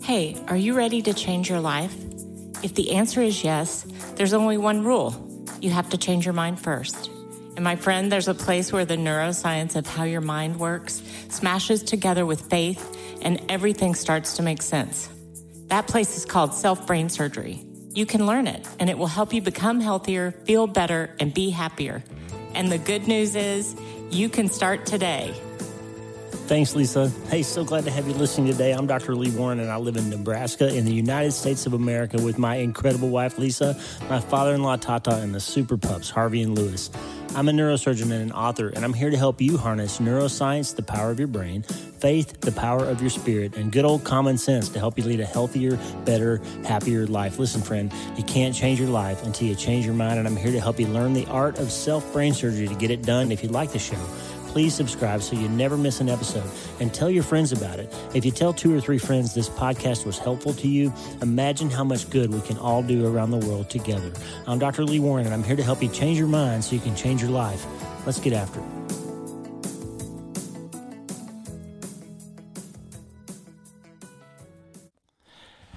Hey, are you ready to change your life? If the answer is yes, there's only one rule. You have to change your mind first. And my friend, there's a place where the neuroscience of how your mind works smashes together with faith and everything starts to make sense. That place is called self-brain surgery. You can learn it, and it will help you become healthier, feel better, and be happier. And the good news is you can start today. Thanks, Lisa. Hey, so glad to have you listening today. I'm Dr. Lee Warren, and I live in Nebraska in the United States of America with my incredible wife, Lisa, my father-in-law, Tata, and the super pups, Harvey and Lewis. I'm a neurosurgeon and an author, and I'm here to help you harness neuroscience, the power of your brain, faith, the power of your spirit, and good old common sense to help you lead a healthier, better, happier life. Listen, friend, you can't change your life until you change your mind, and I'm here to help you learn the art of self-brain surgery to get it done. If you like the show, please subscribe so you never miss an episode, and tell your friends about it. If you tell 2 or 3 friends this podcast was helpful to you, imagine how much good we can all do around the world together. I'm Dr. Lee Warren, and I'm here to help you change your mind so you can change your life. Let's get after it.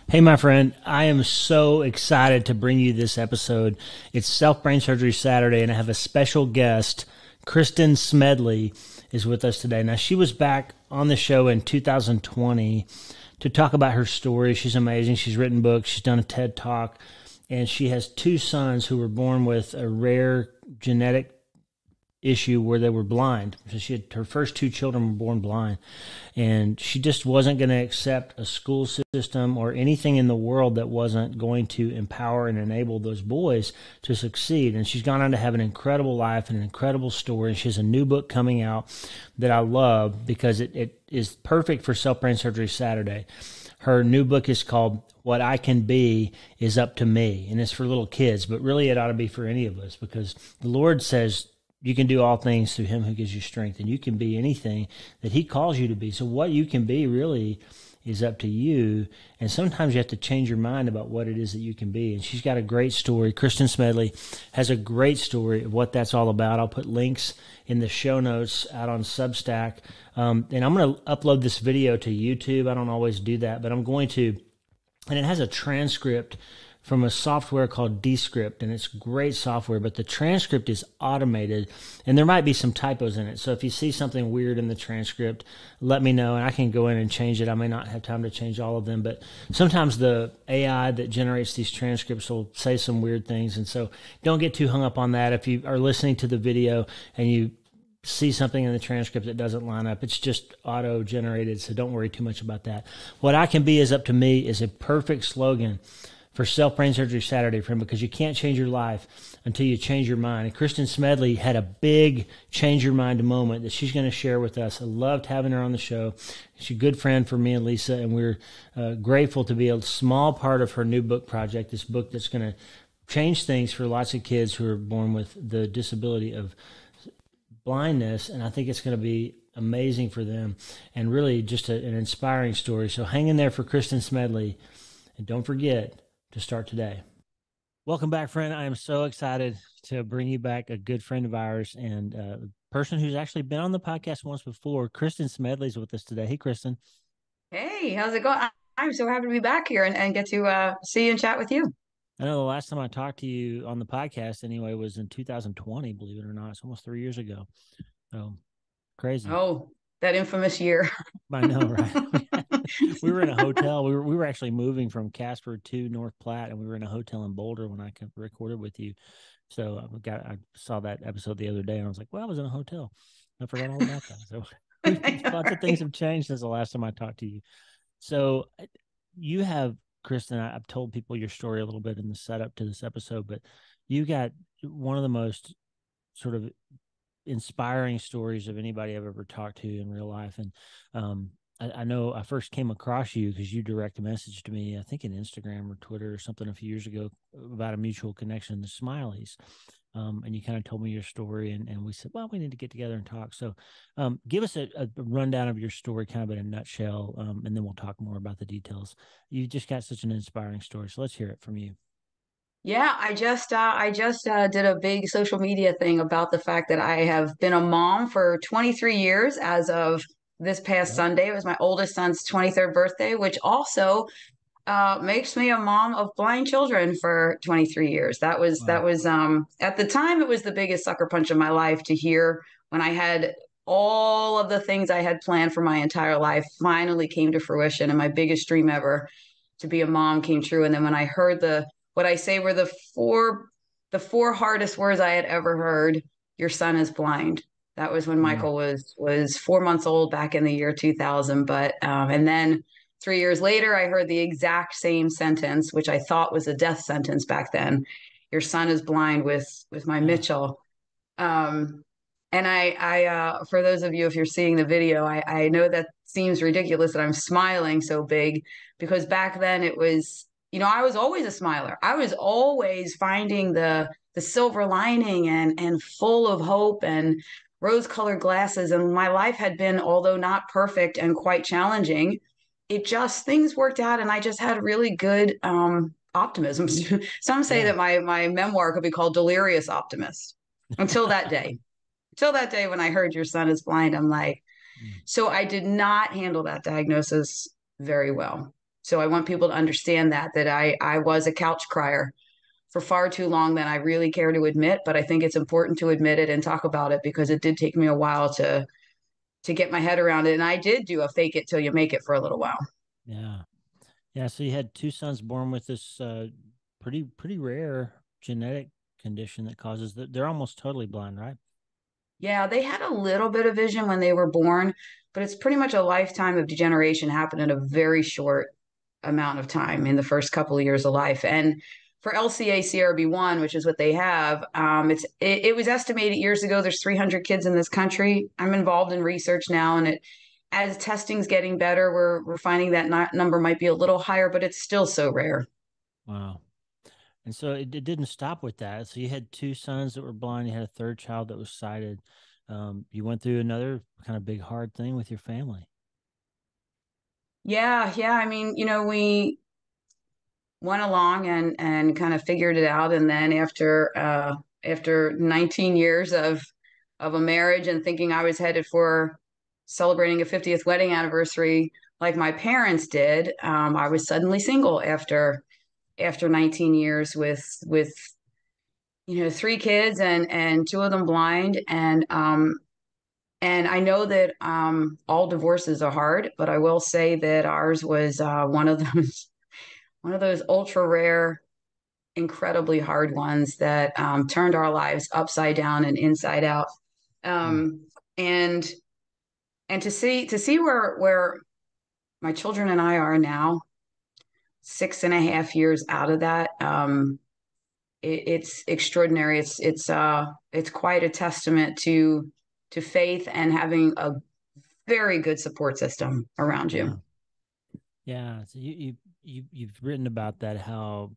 Hey, my friend, I am so excited to bring you this episode. It's Self-Brain Surgery Saturday, and I have a special guest. Kristin Smedley is with us today. Now, she was back on the show in 2020 to talk about her story. She's amazing. She's written books. She's done a TED Talk, and she has 2 sons who were born with a rare genetic issue where they were blind. So she had, her first 2 children were born blind, and she just wasn't going to accept a school system or anything in the world that wasn't going to empower and enable those boys to succeed. And she's gone on to have an incredible life and an incredible story. She has a new book coming out that I love because it is perfect for Self-Brain Surgery Saturday. Her new book is called What I Can Be Is Up to Me, and it's for little kids, but really it ought to be for any of us, because the Lord says you can do all things through him who gives you strength, and you can be anything that he calls you to be. So what you can be really is up to you, and sometimes you have to change your mind about what it is that you can be. And she's got a great story. Kristin Smedley has a great story of what that's all about. I'll put links in the show notes out on Substack, and I'm going to upload this video to YouTube. I don't always do that, but I'm going to, and it has a transcript from a software called Descript, and it's great software, but the transcript is automated, and there might be some typos in it. So if you see something weird in the transcript, let me know, and I can go in and change it. I may not have time to change all of them, but sometimes the AI that generates these transcripts will say some weird things, and so don't get too hung up on that. If you are listening to the video and you see something in the transcript that doesn't line up, it's just auto-generated, so don't worry too much about that. What I Can Be Is Up to Me is a perfect slogan for Self-Brain Surgery Saturday, friend, because you can't change your life until you change your mind. And Kristin Smedley had a big change your mind moment that she's going to share with us. I loved having her on the show. She's a good friend for me and Lisa, and we're grateful to be a small part of her new book project, this book that's going to change things for lots of kids who are born with the disability of blindness, and I think it's going to be amazing for them and really just an inspiring story. So hang in there for Kristin Smedley, and don't forget to start today. Welcome back, friend. I am so excited to bring you back a good friend of ours and a person who's actually been on the podcast once before. Kristin Smedley's with us today. Hey, Kristin. Hey, how's it going? I'm so happy to be back here and get to see and chat with you. I know the last time I talked to you on the podcast anyway was in 2020, believe it or not. It's almost 3 years ago. So crazy. Oh, that infamous year. I know, right? We were in a hotel. We were actually moving from Casper to North Platte, and we were in a hotel in Boulder when I recorded with you. So I saw that episode the other day, and I was like, well, I was in a hotel. I forgot all about that. So lots of things have changed since the last time I talked to you. So you have, Kristin, I've told people your story a little bit in the setup to this episode, but you got one of the most sort of inspiring stories of anybody I've ever talked to in real life. And I know I first came across you because you direct a message to me, I think in Instagram or Twitter or something a few years ago, about a mutual connection, the Smileys. And you kind of told me your story, and we said, well, we need to get together and talk. So give us a rundown of your story, kind of in a nutshell, and then we'll talk more about the details. You just got such an inspiring story, so let's hear it from you. Yeah, I just did a big social media thing about the fact that I have been a mom for 23 years as of this past Yep. Sunday. It was my oldest son's 23rd birthday, which also makes me a mom of blind children for 23 years. Wow. At the time it was the biggest sucker punch of my life to hear when I had all of the things I had planned for my entire life finally came to fruition, and my biggest dream ever to be a mom came true. And then when I heard the what I say were the four hardest words I had ever heard, your son is blind. That was when Mm. Michael was 4 months old back in the year 2000. But and then 3 years later, I heard the exact same sentence, which I thought was a death sentence back then. Your son is blind with my Ah, Mitchell. Um, and for those of you, if you're seeing the video, I know that seems ridiculous that I'm smiling so big because back then it was, I was always a smiler. I was always finding the silver lining and full of hope and rose-colored glasses. And my life had been, although not perfect and quite challenging, it just things worked out, and I just had really good optimism. Some say yeah. that my memoir could be called Delirious Optimist. Until that day, until that day when I heard your son is blind, I'm like, Mm. so I did not handle that diagnosis very well. So I want people to understand that I was a couch crier for far too long than I really care to admit, but I think it's important to admit it and talk about it because it did take me a while to get my head around it. And I did do a fake it till you make it for a little while. Yeah. Yeah. So you had two sons born with this pretty rare genetic condition that causes that they're almost totally blind, right? Yeah, they had a little bit of vision when they were born, but it's pretty much a lifetime of degeneration happened in a very short amount of time in the first couple of years of life. And for LCA CRB1, which is what they have, it was estimated years ago there's 300 kids in this country. I'm involved in research now, and as testing's getting better, we're finding that number might be a little higher, but it's still so rare. Wow. And so it didn't stop with that. So you had two sons that were blind. You had a third child that was sighted. You went through another kind of big hard thing with your family. Yeah, yeah. I mean, we went along and kind of figured it out. And then after 19 years of a marriage and thinking I was headed for celebrating a 50th wedding anniversary like my parents did, I was suddenly single after 19 years with three kids and two of them blind. And I know that all divorces are hard, but I will say that ours was one of those ultra rare, incredibly hard ones that turned our lives upside down and inside out. Mm. Um, and and to see where my children and I are now, 6.5 years out of that, it's extraordinary. It's quite a testament to faith and having a very good support system around Yeah. you. Yeah. So you've written about that, how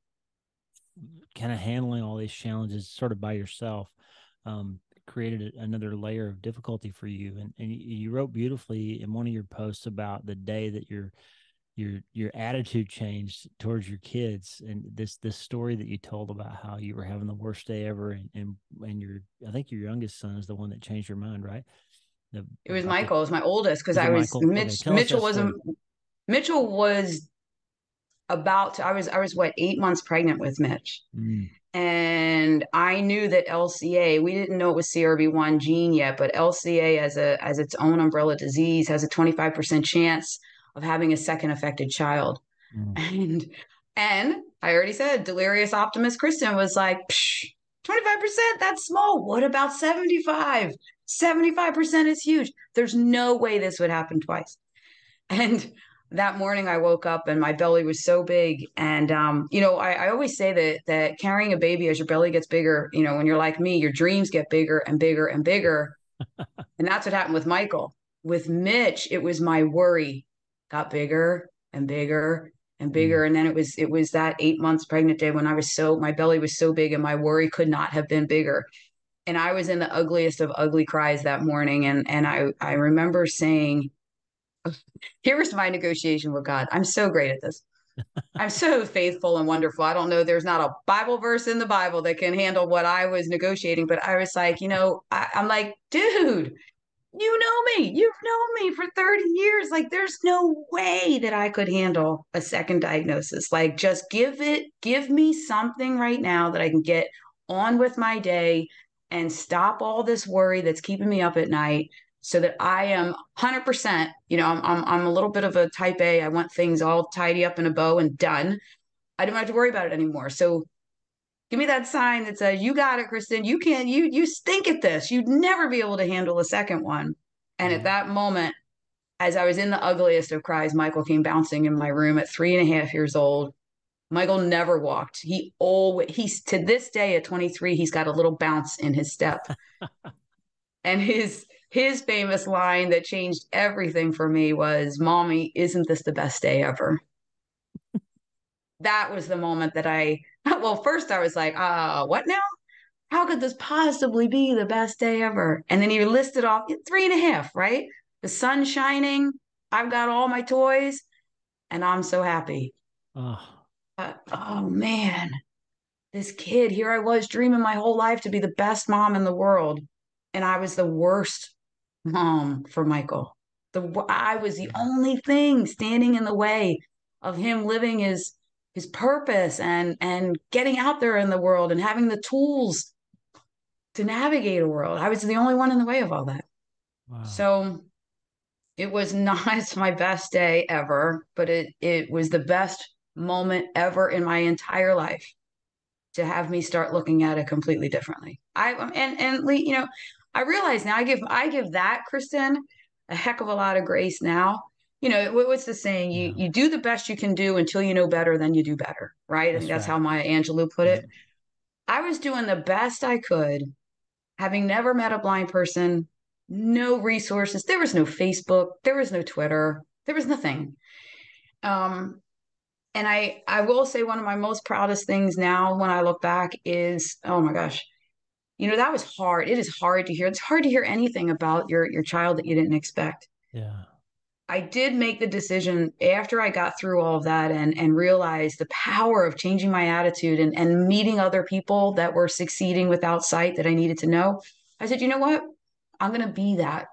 kind of handling all these challenges sort of by yourself created another layer of difficulty for you. And you wrote beautifully in one of your posts about the day that your attitude changed towards your kids, and this story that you told about how you were having the worst day ever, and your I think your youngest son is the one that changed your mind, right? It was About the Michael, it was my oldest, because was it I was Michael? Okay, Mitch. tell us that Mitchell was I was what, 8 months pregnant with Mitch. Mm. And I knew that LCA, we didn't know it was CRB1 gene yet, but LCA as its own umbrella disease has a 25% chance of having a second affected child. Mm. And and I already said delirious optimist Kristin was like, 25%, that's small. What about 75? 75% is huge. There's no way this would happen twice. And that morning I woke up and my belly was so big. And I always say that carrying a baby as your belly gets bigger, when you're like me, your dreams get bigger and bigger and bigger. And that's what happened with Michael. With Mitch, it was my worry got bigger and bigger and Mm. bigger. And then it was that 8 months pregnant day when my belly was so big and my worry could not have been bigger. And I was in the ugliest of ugly cries that morning. And I remember saying, here was my negotiation with God. I'm so great at this. I'm so faithful and wonderful. I don't know. There's not a Bible verse in the Bible that can handle what I was negotiating, but I was like, I'm like, dude, you know me. You've known me for 30 years. Like, there's no way that I could handle a second diagnosis. Like, just give me something right now that I can get on with my day and stop all this worry that's keeping me up at night so that I am 100%, I'm a little bit of a type A. I want things all tidy up in a bow and done. I don't have to worry about it anymore. So give me that sign that says, you got it, Kristin. You can, you stink at this. You'd never be able to handle a second one. And at Yeah. that moment, as I was in the ugliest of cries, Michael came bouncing in my room at 3.5 years old. Michael never walked. He's to this day at 23, he's got a little bounce in his step. And his famous line that changed everything for me was, "Mommy, isn't this the best day ever?" That was the moment that well, first I was like, what now? How could this possibly be the best day ever? And then he listed off 3.5, right? The sun's shining. I've got all my toys and I'm so happy. Oh, Oh man, this kid, here I was dreaming my whole life to be the best mom in the world. And I was the worst mom for Michael. I was the only thing standing in the way of him living his purpose and getting out there in the world and having the tools to navigate a world. I was the only one in the way of all that. wow. So it was not my best day ever, but it was the best moment ever in my entire life to have me start looking at it completely differently. I realize now I give that, Kristin, a heck of a lot of grace now. What's the saying? You Yeah. you do the best you can do until you know better, then you do better, right? I think That's that's right. how Maya Angelou put Yep. it. I was doing the best I could, having never met a blind person, no resources. There was no Facebook, there was no Twitter, there was nothing. Um, and I will say one of my most proudest things now when I look back is, oh my gosh, that was hard. It is hard to hear. It's hard to hear anything about your child that you didn't expect. Yeah. I did make the decision after I got through all of that and realized the power of changing my attitude and meeting other people that were succeeding without sight that I needed to know. I said, you know what? I'm going to be that.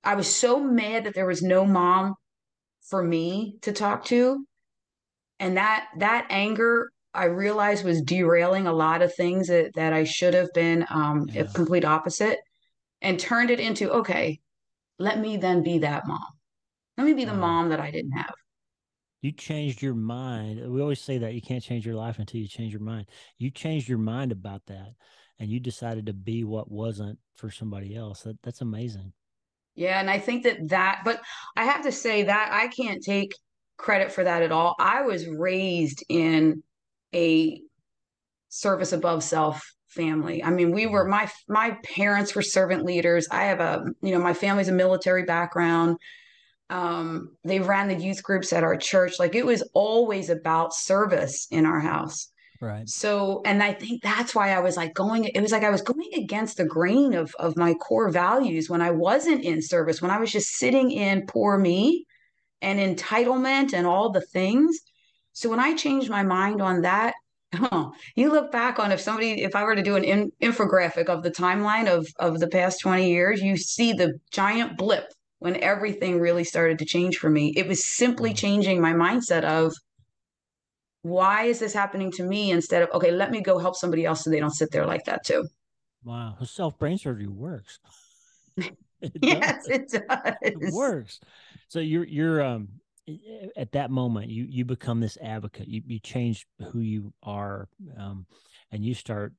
I was so mad that there was no mom for me to talk to. And that anger I realized was derailing a lot of things that I should have been a Yeah. complete opposite, and turned it into, okay, let me then be that mom. Let me be the Wow. mom that I didn't have. You changed your mind. We always say that you can't change your life until you change your mind. You changed your mind about that and you decided to be what wasn't for somebody else. That's amazing. Yeah, and I think but I have to say that I can't take credit for that at all. I was raised in a service above self family. I mean, we were Yeah. my parents were servant leaders. I have my family's a military background. They ran the youth groups at our church. Like, it was always about service in our house. Right. So, and I think that's why I was like it was like I was going against the grain of my core values when I wasn't in service, when I was just sitting in poor me and entitlement and all the things. So when I changed my mind on that, you look back on, if I were to do an infographic of the timeline of the past 20 years, you see the giant blip when everything really started to change for me. It was simply Wow. changing my mindset of, why is this happening to me, instead of, okay, let me go help somebody else so they don't sit there like that too. Wow. Self brain surgery works. It does. Yes, it It does. works. So you're at that moment you become this advocate. You change who you are, um, and you start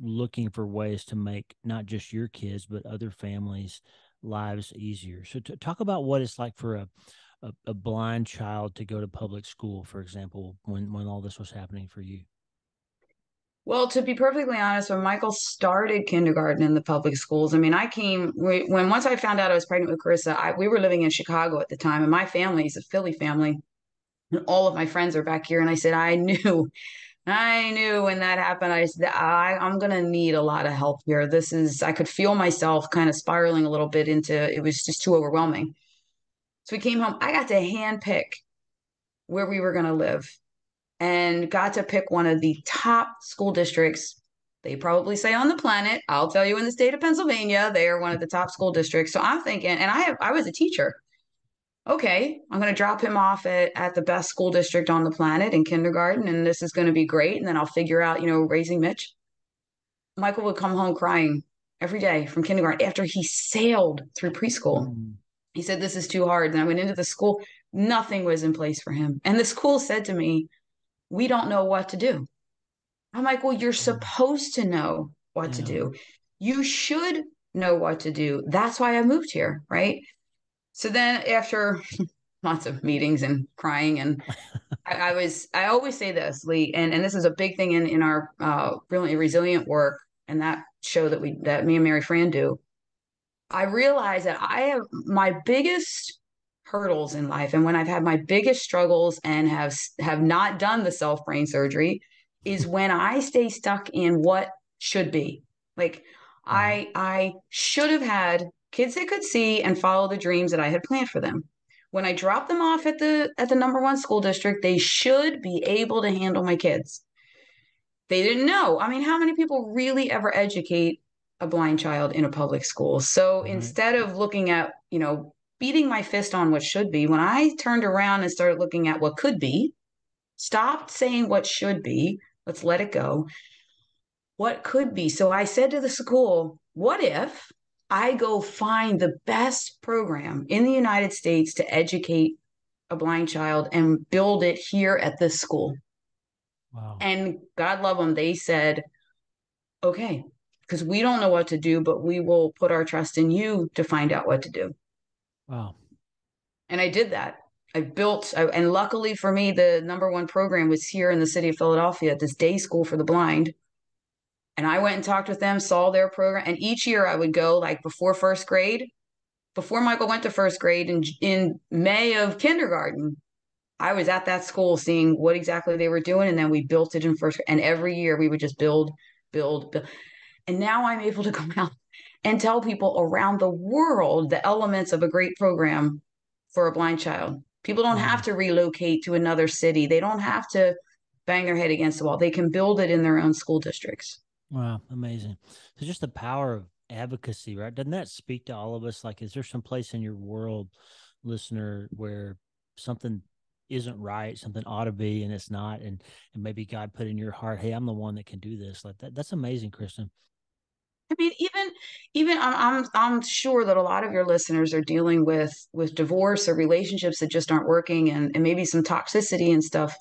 looking for ways to make not just your kids but other families' lives easier. So talk about what it's like for a blind child to go to public school, for example, when all this was happening for you. Well, to be perfectly honest, when Michael started kindergarten in the public schools, I mean, when once I found out I was pregnant with Carissa, we were living in Chicago at the time, and my family is a Philly family, and all of my friends are back here. And I said, I knew when that happened. I said, I'm going to need a lot of help here. I could feel myself kind of spiraling a little bit into, it was just too overwhelming. So we came home. I got to handpick where we were going to live and got to pick one of the top school districts They probably say on the planet. I'll tell you, in the state of Pennsylvania, they are one of the top school districts. So I'm thinking, and I was a teacher. Okay, I'm going to drop him off at the best school district on the planet in kindergarten, and this is going to be great. And then I'll figure out, raising Mitch. Michael would come home crying every day from kindergarten after he sailed through preschool. Mm. He said, "This is too hard." And I went into the school, nothing was in place for him. And the school said to me, "We don't know what to do." I'm like, "Well, you're supposed to know what to Yeah. do. You should know what to do. That's why I moved here." Right. So then after lots of meetings and crying, and I always say this, Lee, and this is a big thing in our Brilliantly Resilient work and that show that me and Mary Fran do. I realize that I have my biggest hurdles in life, and when I've had my biggest struggles and have not done the self brain surgery, is when I stay stuck in what should be. Like Right. I should have had kids that could see and follow the dreams that I had planned for them. When I drop them off at the number one school district, they should be able to handle my kids. They didn't know. I mean, how many people really ever educate a blind child in a public school? So Right. instead of looking at, beating my fist on what should be, when I turned around and started looking at what could be, stopped saying what should be, let's let it go, what could be. So I said to the school, what if I go find the best program in the United States to educate a blind child and build it here at this school? Wow. And God love them, they said, okay, because we don't know what to do, but we will put our trust in you to find out what to do. Wow. And I did that. And luckily for me, the number one program was here in the city of Philadelphia at this day school for the blind. And I went and talked with them, saw their program. And each year I would go like before first grade, before Michael went to first grade in May of kindergarten, I was at that school seeing what exactly they were doing. And then we built it in first. And every year we would just build, build, build. And now I'm able to come out and tell people around the world the elements of a great program for a blind child. People don't have Wow. to relocate to another city. They don't have to bang their head against the wall. They can build it in their own school districts. Wow. Amazing. So just the power of advocacy, right? Doesn't that speak to all of us? Like, is there some place in your world, listener, where something isn't right, something ought to be, and it's not, and maybe God put in your heart, hey, I'm the one that can do this. Like that's amazing, Kristin. I mean, even I'm sure that a lot of your listeners are dealing with divorce or relationships that just aren't working, and maybe some toxicity and stuff.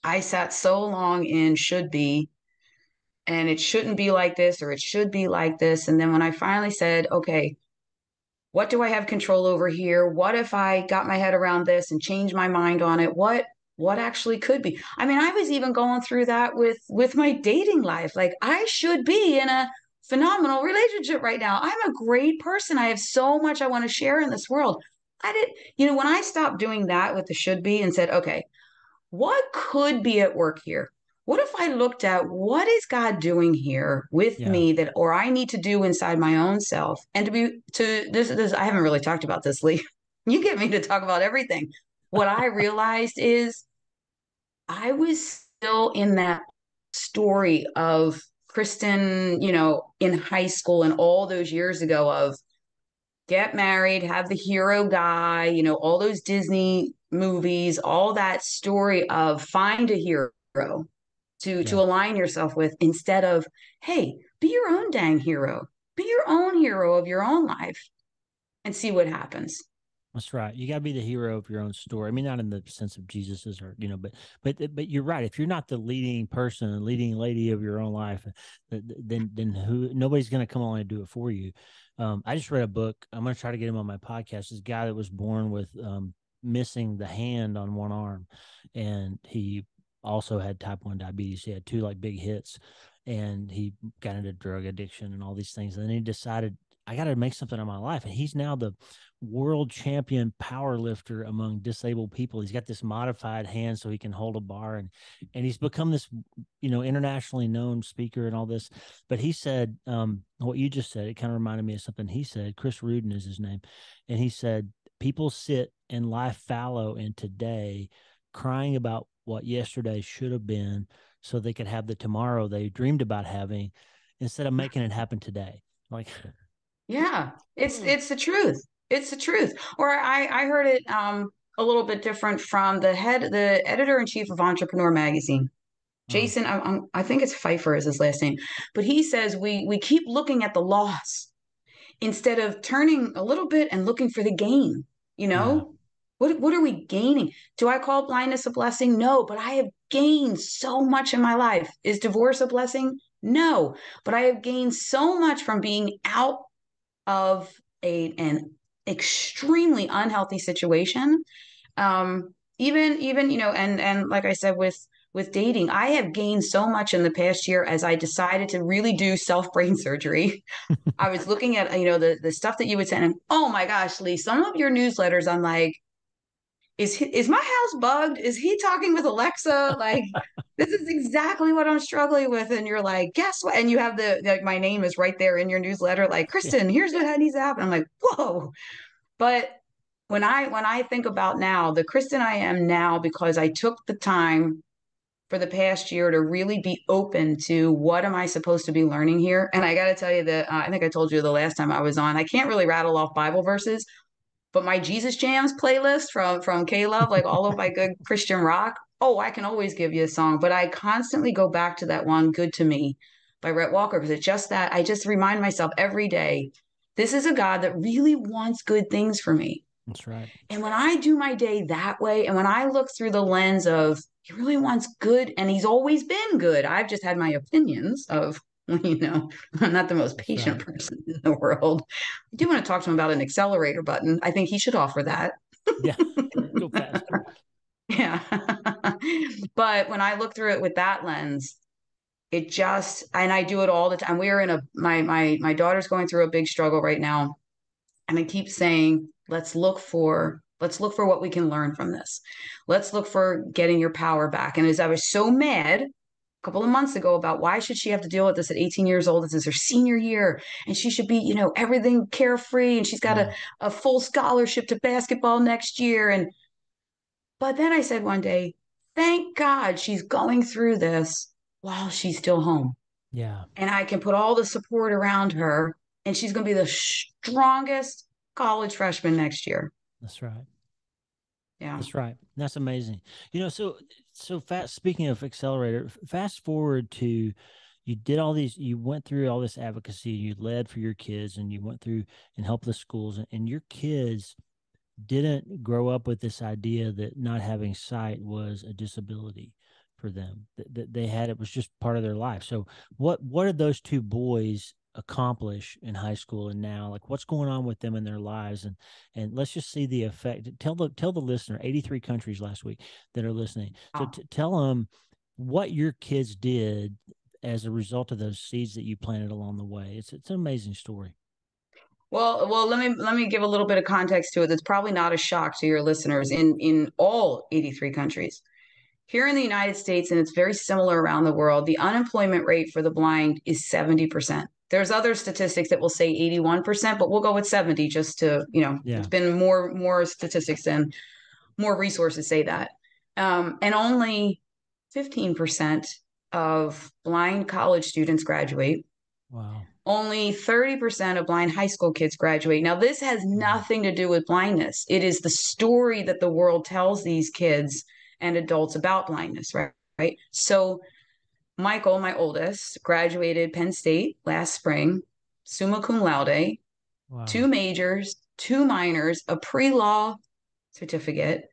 I sat so long in should be, and it shouldn't be like this, or it should be like this. And then when I finally said, okay, what do I have control over here? What if I got my head around this and changed my mind on it? What actually could be? I mean, I was even going through that with my dating life. Like I should be in a phenomenal relationship right now. I'm a great person. I have so much I want to share in this world. I did, when I stopped doing that with the should be and said, okay, what could be at work here? What if I looked at what is God doing here with Yeah. me that, or I need to do inside my own self? And to this, I haven't really talked about this, Lee. You get me to talk about everything. What I realized is I was still in that story of Kristin, in high school and all those years ago of get married, have the hero guy, all those Disney movies, all that story of find a hero to Yeah. align yourself with instead of, hey, be your own dang hero. Be your own hero of your own life and see what happens. That's right. You got to be the hero of your own story. I mean, not in the sense of Jesus's, or but you're right. If you're not the leading person and leading lady of your own life, then who? Nobody's going to come along and do it for you. I just read a book. I'm going to try to get him on my podcast. This guy that was born with missing the hand on one arm, and he also had type 1 diabetes. He had two like big hits, and he got into drug addiction and all these things. And then he decided, I got to make something of my life. And he's now the world champion power lifter among disabled people. He's got this modified hand so he can hold a bar, and he's become this, internationally known speaker and all this. But he said, what you just said, it kind of reminded me of something he said. Chris Rudin is his name. And he said, people sit and lie fallow in today crying about what yesterday should have been so they could have the tomorrow they dreamed about having instead of making it happen today. Like, Yeah, it's the truth. It's the truth. Or I heard it a little bit different from the editor in chief of Entrepreneur Magazine. oh, Jason, I think it's Pfeiffer is his last name, but he says we keep looking at the loss instead of turning a little bit and looking for the gain. You yeah, know, what are we gaining? Do I call blindness a blessing? No, but I have gained so much in my life. Is divorce a blessing? No, but I have gained so much from being out of an extremely unhealthy situation. Even and like I said with dating, I have gained so much in the past year as I decided to really do self brain surgery. I was looking at the stuff that you would send, and oh my gosh, Lee, some of your newsletters, I'm like, is my house bugged? Is he talking with Alexa? Like, this is exactly what I'm struggling with. And you're like, guess what? And you have like my name is right there in your newsletter, like, yeah, Kristin, here's what needs to happen. I'm like, whoa. But when I think about now, the Kristin I am now, because I took the time for the past year to really be open to what am I supposed to be learning here. And I got to tell you that I think I told you the last time I was on, I can't really rattle off Bible verses, but my Jesus Jams playlist from K-Love, like all of my good Christian rock, oh, I can always give you a song. But I constantly go back to that one, Good to Me by Rhett Walker, because it's just that I just remind myself every day, this is a God that really wants good things for me. that's right. And when I do my day that way, and when I look through the lens of he really wants good, and he's always been good, I've just had my opinions of, I'm not the most That's patient right. person in the world. I do want to talk to him about an accelerator button. I think he should offer that. Yeah. Go faster. Yeah. But when I look through it with that lens, it just, and I do it all the time. We're in my daughter's going through a big struggle right now. And I keep saying, let's look for what we can learn from this. Let's look for getting your power back. And as I was so mad a couple of months ago about why should she have to deal with this at 18 years old? This is her senior year, and she should be, everything carefree, and she's got a, Yeah. a full scholarship to basketball next year. And but then I said one day, thank God she's going through this while she's still home Yeah. and I can put all the support around her, and she's going to be the strongest college freshman next year. That's right. Yeah. That's right. That's amazing. So fast. Speaking of accelerator, fast forward to you did all these. You went through all this advocacy. You led for your kids, and you went through and helped the schools. And your kids didn't grow up with this idea that not having sight was a disability for them. That they had it was just part of their life. So what did those two boys accomplish in high school and now? Like what's going on with them in their lives? And let's just see the effect. Tell the listener, 83 countries last week that are listening. So Oh. tell them what your kids did as a result of those seeds that you planted along the way. It's an amazing story. Well, let me give a little bit of context to it. That's probably not a shock to your listeners in all 83 countries. Here in the United States, and it's very similar around the world, the unemployment rate for the blind is 70%. There's other statistics that will say 81%, but we'll go with 70 just to, it's Yeah. been more statistics than more resources say that. And only 15% of blind college students graduate. Wow. Only 30% of blind high school kids graduate. Now, this has Mhm. nothing to do with blindness. It is the story that the world tells these kids and adults about blindness, right? Right. So, Michael, my oldest, graduated Penn State last spring, summa cum laude, two Wow. majors, two minors, a pre law certificate,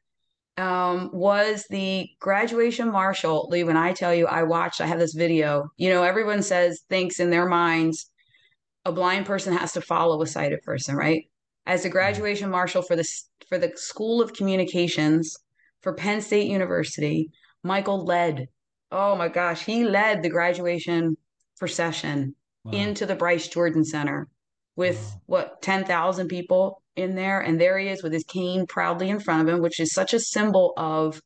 was the graduation marshal. Lee, when I tell you, I have this video. Everyone thinks in their minds, a blind person has to follow a sighted person, right? As the Yeah. graduation marshal for the School of Communications for Penn State University, Michael led. Oh my gosh, he led the graduation procession Wow. into the Bryce Jordan Center with Wow. what 10,000 people in there, and there he is with his cane proudly in front of him, which is such a symbol of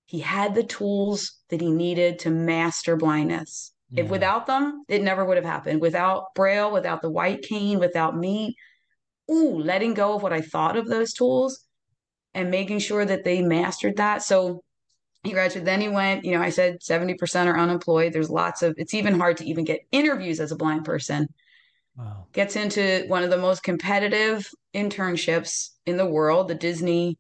he had the tools that he needed to master blindness. If Yeah. without them, it never would have happened. Without Braille, without the white cane, without me, letting go of what I thought of those tools and making sure that they mastered that. So He graduated. Then he went, I said 70% are unemployed. It's even hard to even get interviews as a blind person. Wow. Gets into one of the most competitive internships in the world, the Disney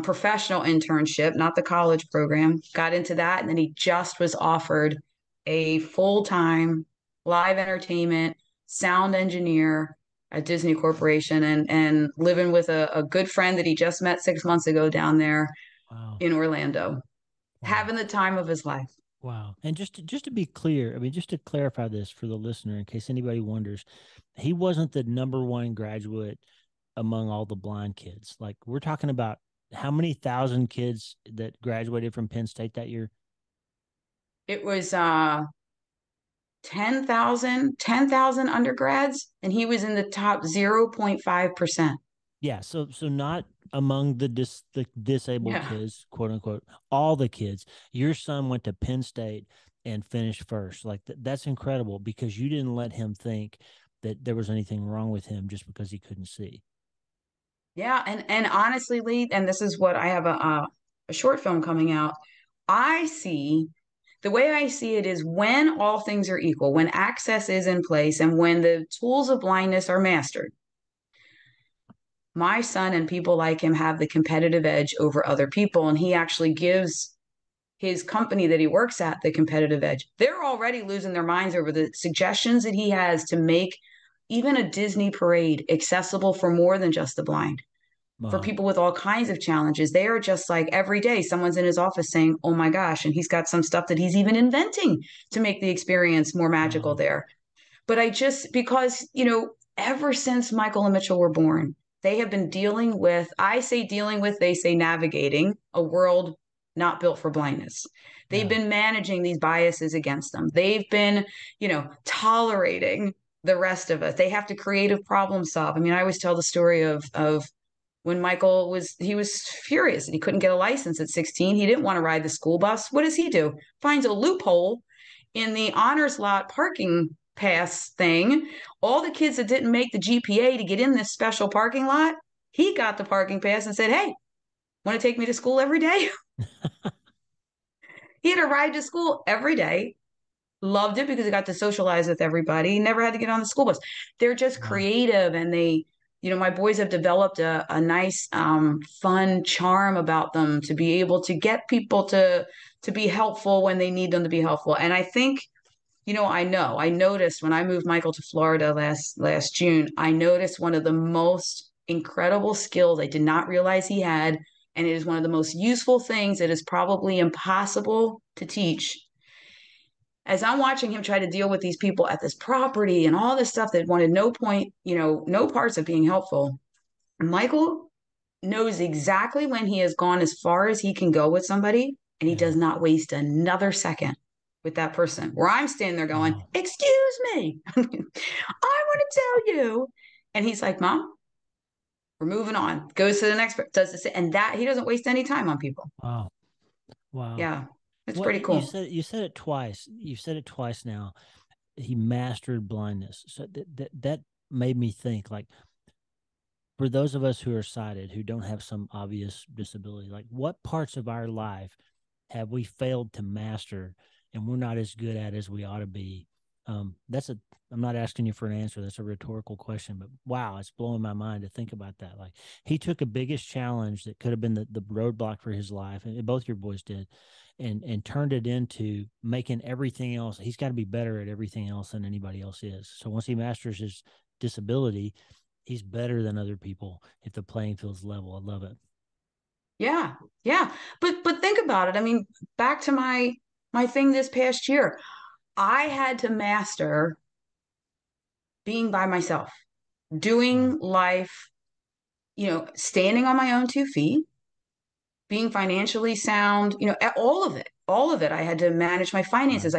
professional internship, not the college program. Got into that. And then he just was offered a full-time live entertainment sound engineer at Disney Corporation, and living with a good friend that he just met 6 months ago down there Wow. in Orlando, Wow. having the time of his life. Wow. And just to be clear, I mean, just to clarify this for the listener, in case anybody wonders, he wasn't the number one graduate among all the blind kids. Like, we're talking about how many thousand kids that graduated from Penn State that year? It was 10,000 undergrads, and he was in the top 0.5%. Yeah. So not among the disabled Yeah. kids, quote unquote, all the kids. Your son went to Penn State and finished first. Like, that's incredible, because you didn't let him think that there was anything wrong with him just because he couldn't see. Yeah, and honestly, Lee, and this is what I have a short film coming out. I see the way I see it is when all things are equal, when access is in place, and when the tools of blindness are mastered, my son and people like him have the competitive edge over other people, and he actually gives his company that he works at the competitive edge. They're already losing their minds over the suggestions that he has to make even a Disney parade accessible for more than just the blind, for Wow. people with all kinds of challenges. They are just like every day someone's in his office saying, "Oh my gosh," and he's got some stuff that he's even inventing to make the experience more magical Wow. there. But I just, because, ever since Michael and Mitchell were born, they have been dealing with, I say dealing with, they say navigating a world not built for blindness. They've Yeah. been managing these biases against them. They've been, tolerating the rest of us. They have to creative problem solve. I mean, I always tell the story of when Michael was furious that he couldn't get a license at 16. He didn't want to ride the school bus. What does he do? Finds a loophole in the honors lot parking pass thing. All the kids that didn't make the GPA to get in this special parking lot, he got the parking pass and said, "Hey, want to take me to school every day?" He had a ride to school every day. Loved it because he got to socialize with everybody. He never had to get on the school bus. They're just Wow. creative, and my boys have developed a nice, fun charm about them to be able to get people to be helpful when they need them to be helpful. And I think, I noticed when I moved Michael to Florida last June, I noticed one of the most incredible skills I did not realize he had, and it is one of the most useful things that is probably impossible to teach. As I'm watching him try to deal with these people at this property and all this stuff that wanted no point, no parts of being helpful, Michael knows exactly when he has gone as far as he can go with somebody, and he Yeah. does not waste another second with that person. Where I'm standing there going, Wow. "Excuse me, I want to tell you." And he's like, "Mom, we're moving on." Goes to the next, does this, and that he doesn't waste any time on people. Wow. Wow. Yeah, it's Well, pretty cool. you said it twice. You've said it twice now. He mastered blindness. So that made me think, like, for those of us who are sighted, who don't have some obvious disability, like, what parts of our life have we failed to master and we're not as good at as we ought to be? I'm not asking you for an answer. That's a rhetorical question, but wow, it's blowing my mind to think about that. Like, he took a biggest challenge that could have been the roadblock for his life, and both your boys did, and turned it into making everything else. He's got to be better at everything else than anybody else is. So once he masters his disability, he's better than other people if the playing field's level. I love it. Yeah, yeah. But think about it. I mean, back to my thing this past year. I had to master being by myself, Wow. doing life, standing on my own 2 feet, being financially sound, all of it, all of it. I had to manage my Right. finances.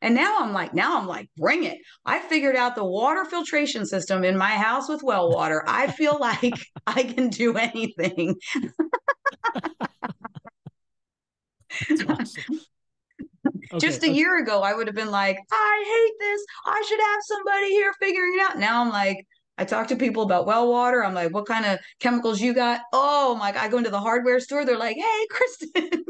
And now I'm like, bring it. I figured out the water filtration system in my house with well water. I feel like I can do anything. That's awesome. Okay. Just a Okay. year ago, I would have been like, "I hate this. I should have somebody here figuring it out." Now I'm like, I talk to people about well water. I'm like, "What kind of chemicals you got?" Oh my God. I go into the hardware store. They're like, "Hey, Kristin."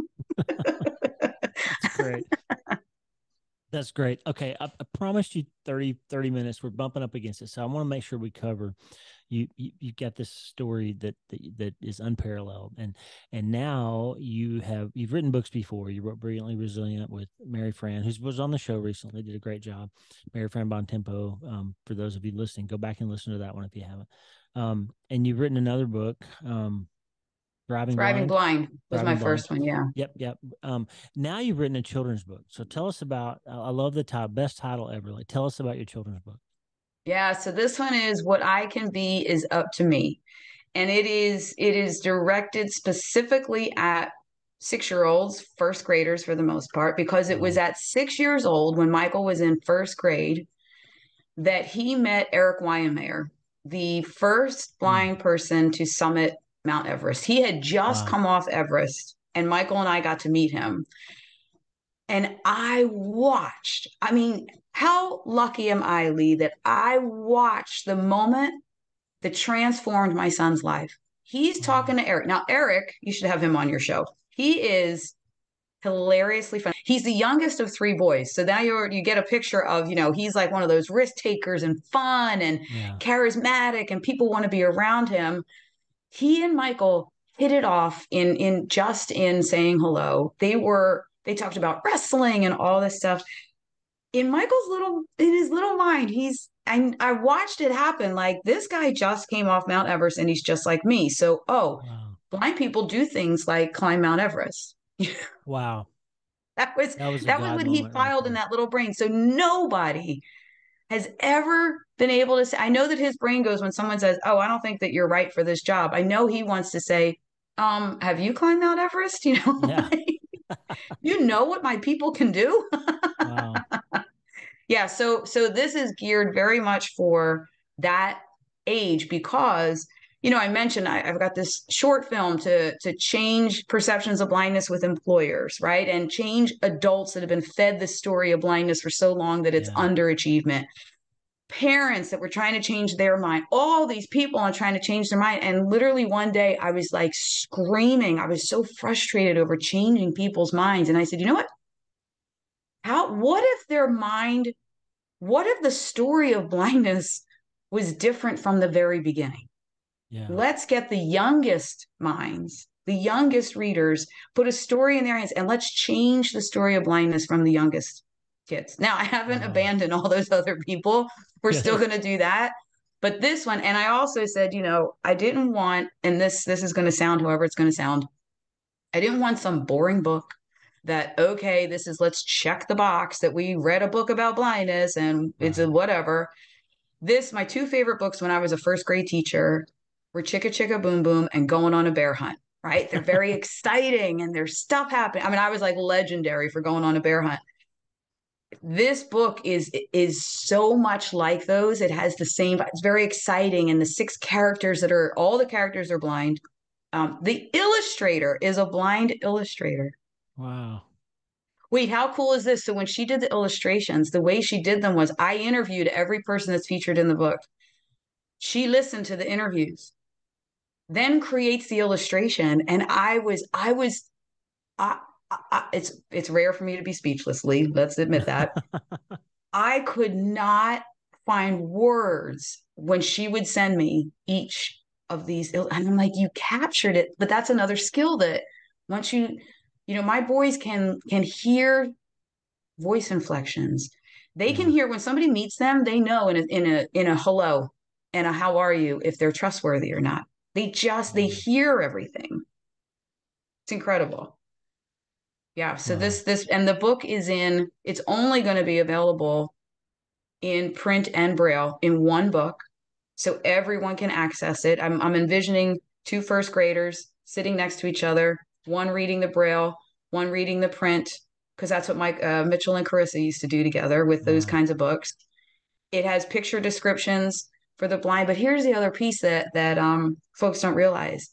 That's great. Okay, I promised you 30 minutes. We're bumping up against it, so I want to make sure we cover you got this story that is unparalleled, and now you've written books before. You wrote Brilliantly Resilient with Mary Fran, who was on the show recently, did a great job. Mary Fran Bontempo. For those of you listening, go back and listen to that one if you haven't. And you've written another book, Driving Thriving Blind. Blind was my Driving Blind. first one. Yeah. Yep, yep. Now you've written a children's book. So tell us about. I love the title, best title ever. Like, tell us about your children's book. Yeah. So this one is What I Can Be is Up to Me. And it is directed specifically at 6 year olds, first graders for the most part, because it was Wow. at 6 years old when Michael was in first grade that he met Eric Weihenmayer, the first Hmm. blind person to summit Mount Everest. He had just Wow. come off Everest, and Michael and I got to meet him. And I watched, I mean, how lucky am I, Lee, that I watched the moment that transformed my son's life. He's talking Wow. to Eric. Now, Eric, you should have him on your show. He is hilariously funny. He's the youngest of three boys. So now you get a picture of, he's like one of those risk takers and fun and Yeah. charismatic and people want to be around him. He and Michael hit it off in saying hello. They talked about wrestling and all this stuff. In his little mind, I watched it happen. Like, this guy just came off Mount Everest and he's just like me. So, Wow. blind people do things like climb Mount Everest. Wow. That was That was a that was God what he moment right filed in there. that little brain. So nobody has ever been able to say, I know that his brain goes when someone says, "Oh, I don't think that you're right for this job." I know he wants to say, have you climbed Mount Everest? Yeah. You know what my people can do? Wow. Yeah, so this is geared very much for that age because I mentioned I've got this short film to change perceptions of blindness with employers, right? And change adults that have been fed the story of blindness for so long that it's Yeah. underachievement. Parents that were trying to change their mind, all these people are trying to change their mind. And literally one day I was like screaming. I was so frustrated over changing people's minds. And I said, you know what? What if their mind what if the story of blindness was different from the very beginning? Yeah. Let's get the youngest minds, the youngest readers, put a story in their hands, and let's change the story of blindness from the youngest kids. Now, I haven't Wow. abandoned all those other people. We're still Good. going to do that. But this one, and I also said, I didn't want, and this is going to sound however it's going to sound, I didn't want some boring book that, okay, this is let's check the box that we read a book about blindness and it's a Right. whatever. My two favorite books when I was a first grade teacher were Chicka Chicka Boom Boom and Going on a Bear Hunt, right? They're very exciting and there's stuff happening. I mean, I was like legendary for going on a bear hunt. This book is so much like those. It has the same, it's very exciting. And the six characters all the characters are blind. The illustrator is a blind illustrator. Wow. Wait, how cool is this? So when she did the illustrations, the way she did them was I interviewed every person that's featured in the book. She listened to the interviews, then creates the illustration. And I, it's rare for me to be speechless, Lee. Let's admit that. I could not find words when she would send me each of these. And I'm like, you captured it, but that's another skill that once my boys can hear voice inflections. They can Yeah. hear when somebody meets them, they know in a hello and a how are you if they're trustworthy or not. They Wow. hear everything. It's incredible. Yeah. So Wow. this and the book it's only going to be available in print and braille in one book. So everyone can access it. I'm envisioning two first graders sitting next to each other, one reading the braille, one reading the print, because that's what Mike Mitchell and Carissa used to do together with those Wow. kinds of books. It has picture descriptions for the blind, but here's the other piece that folks don't realize: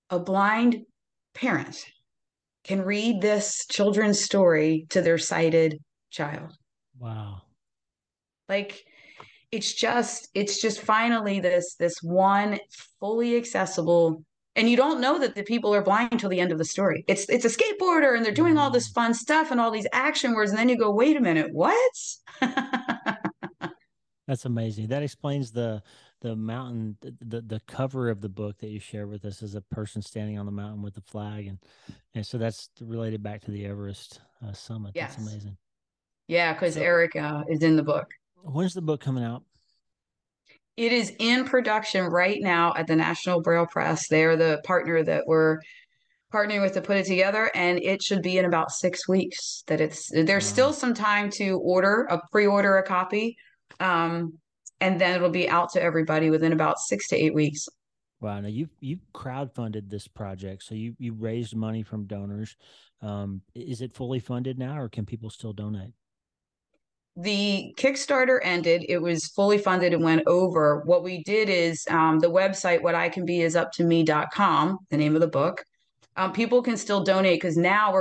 a blind parent can read this children's story to their sighted child. Wow. Like, it's just finally this one fully accessible And you don't know that the people are blind until the end of the story. It's a skateboarder and they're doing all this fun stuff and all these action words. And then you go, wait a minute, what? That's amazing. That explains the mountain, the cover of the book that you share with us is a person standing on the mountain with the flag, and so that's related back to the Everest summit. That's Yes. amazing. Yeah, because So, Eric is in the book. when's the book coming out? It is in production right now at the National Braille Press. They're the partner that we're partnering with to put it together, and it should be in about 6 weeks. There's still Wow. some time to pre-order a copy, and then it'll be out to everybody within about 6 to 8 weeks. Wow. Now you crowdfunded this project, so you raised money from donors. Is it fully funded now, or can people still donate? The Kickstarter ended. It was fully funded and went over. What we did is the website, what I can be is up to me.com, the name of the book. People can still donate because now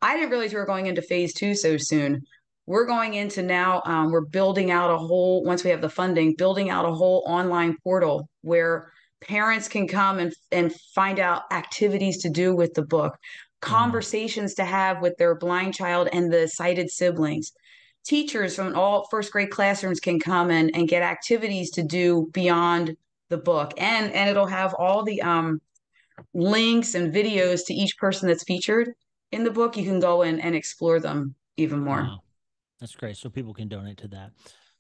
I didn't realize we were going into phase 2 so soon. We're going into now, we're building out once we have the funding, building out a whole online portal where parents can come and find out activities to do with the book, Wow. conversations to have with their blind child and the sighted siblings. Teachers from all first grade classrooms can come and get activities to do beyond the book. And it'll have all the links and videos to each person that's featured in the book. You can go in and explore them even more. Wow. That's great. So people can donate to that.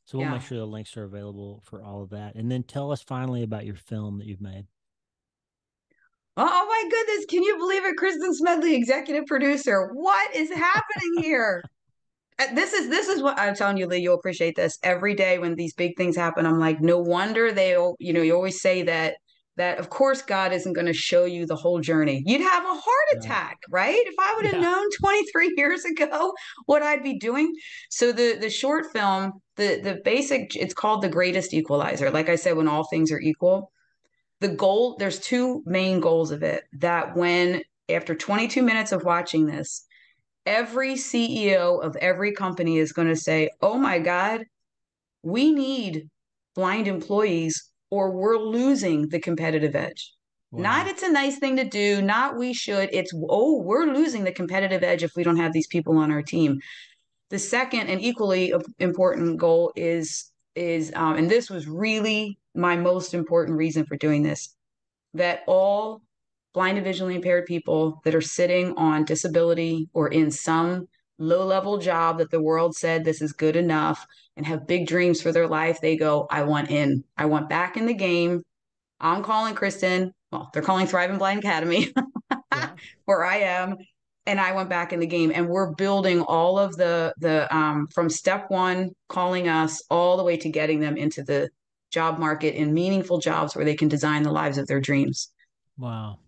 So we'll make Yeah. sure the links are available for all of that. And then tell us finally about your film that you've made. Oh my goodness. Can you believe it? Kristin Smedley, executive producer. What is happening here? This is what I'm telling you, Lee, you'll appreciate this. Every day when these big things happen, I'm like, no wonder you always say that of course God isn't going to show you the whole journey. You'd have a heart Right. attack, right? If I would have Yeah. known 23 years ago what I'd be doing. So the short film, the basic, it's called The Greatest Equalizer. Like I said, when all things are equal, the goal, there's two main goals of it. That when after 22 minutes of watching this, every CEO of every company is going to say, oh my God, we need blind employees or we're losing the competitive edge. Not Wow. it's a nice thing to do, not we should. It's, oh, we're losing the competitive edge if we don't have these people on our team. The second and equally important goal is, and this was really my most important reason for doing this, that all blind and visually impaired people that are sitting on disability or in some low level job that the world said this is good enough and have big dreams for their life, they go, I want in. I want back in the game. I'm calling Kristin. Well, they're calling Thrive and Blind Academy Yeah. where I am. And I went back in the game and we're building all of the from step one, calling us all the way to getting them into the job market in meaningful jobs where they can design the lives of their dreams. Wow.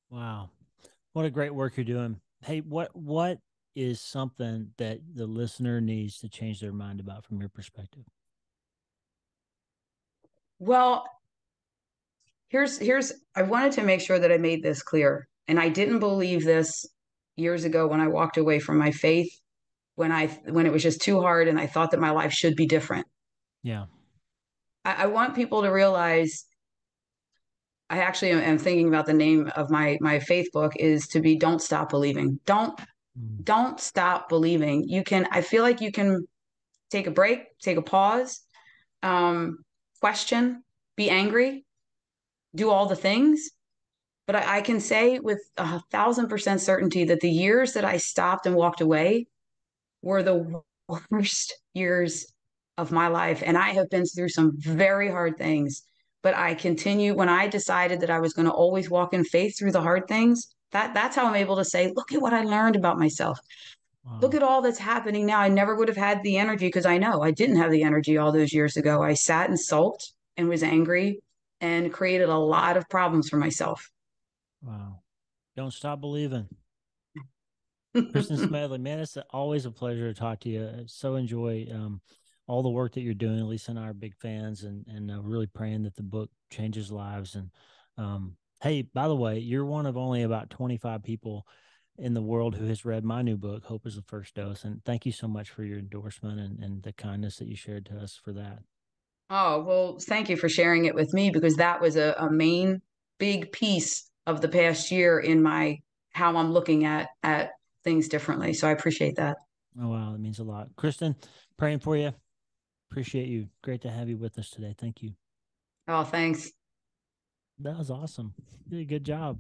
Wow. What a great work you're doing. Hey, what is something that the listener needs to change their mind about from your perspective? Well, here's I wanted to make sure that I made this clear. And I didn't believe this years ago when I walked away from my faith, when it was just too hard and I thought that my life should be different. Yeah. I want people to realize I actually am thinking about the name of my faith book is to be Don't Stop Believing. Mm. Don't stop believing. I feel like you can take a break, take a pause, um, question, be angry, do all the things. But I can say with 1,000% certainty that the years that I stopped and walked away were the worst years of my life. And I have been through some very hard things. But I continue when I decided that I was going to always walk in faith through the hard things. That's how I'm able to say, look at what I learned about myself. Look Wow. at all that's happening now. I never would have had the energy because I know I didn't have the energy all those years ago. I sat and sulked and was angry and created a lot of problems for myself. Wow. Don't stop believing. Kristin Smedley, man, it's always a pleasure to talk to you. I so enjoy all the work that you're doing. Lisa and I are big fans, and really praying that the book changes lives. And hey, by the way, you're one of only about 25 people in the world who has read my new book, Hope is the First Dose. And thank you so much for your endorsement and the kindness that you shared to us for that. Oh, well, thank you for sharing it with me because that was a main big piece of the past year in how I'm looking at things differently. So I appreciate that. Oh, wow. That means a lot. Kristin, praying for you. Appreciate you. Great to have you with us today. Thank you. Oh, thanks. That was awesome. You did a good job.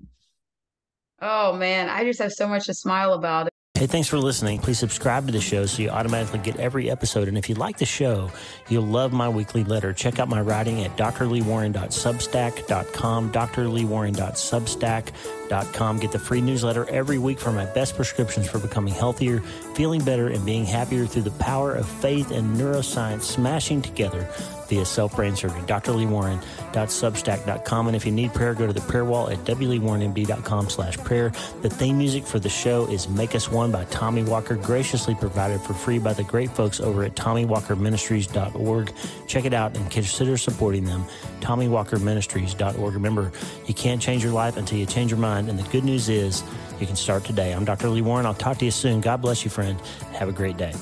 Oh, man. I just have so much to smile about. Hey, thanks for listening. Please subscribe to the show so you automatically get every episode. And if you like the show, you'll love my weekly letter. Check out my writing at drleewarren.substack.com, drleewarren.substack.com. Get the free newsletter every week for my best prescriptions for becoming healthier, feeling better, and being happier through the power of faith and neuroscience smashing together via self-brain surgery. drleewarren.substack.com. And if you need prayer, go to the prayer wall at wleewarrenmd.com/prayer. The theme music for the show is Make Us One by Tommy Walker, graciously provided for free by the great folks over at TommyWalkerMinistries.org. Check it out and consider supporting them. TommyWalkerMinistries.org. Remember, you can't change your life until you change your mind. And the good news is you can start today. I'm Dr. Lee Warren. I'll talk to you soon. God bless you, friend. Have a great day.